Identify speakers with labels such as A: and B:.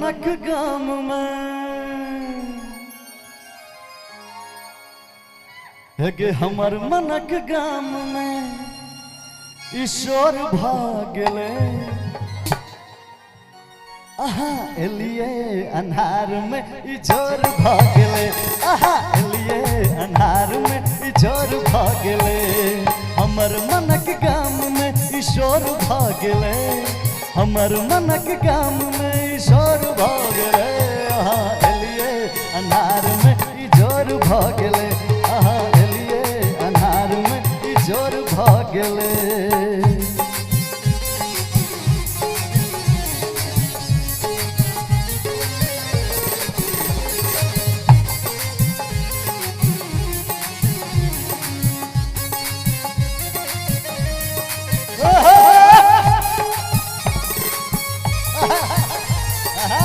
A: मनक गाम में गे हमर मनक गाम में ईश्वर भागले आहा एलिए अन्हार में इजोर भागले आहा एलिए अन्हार में इजोर भागले हमर मनक गाम में ईश्वर भागले हमर मनक गाम में ईश्वर भागले आहा एलिए अन्हार में इजोर भागले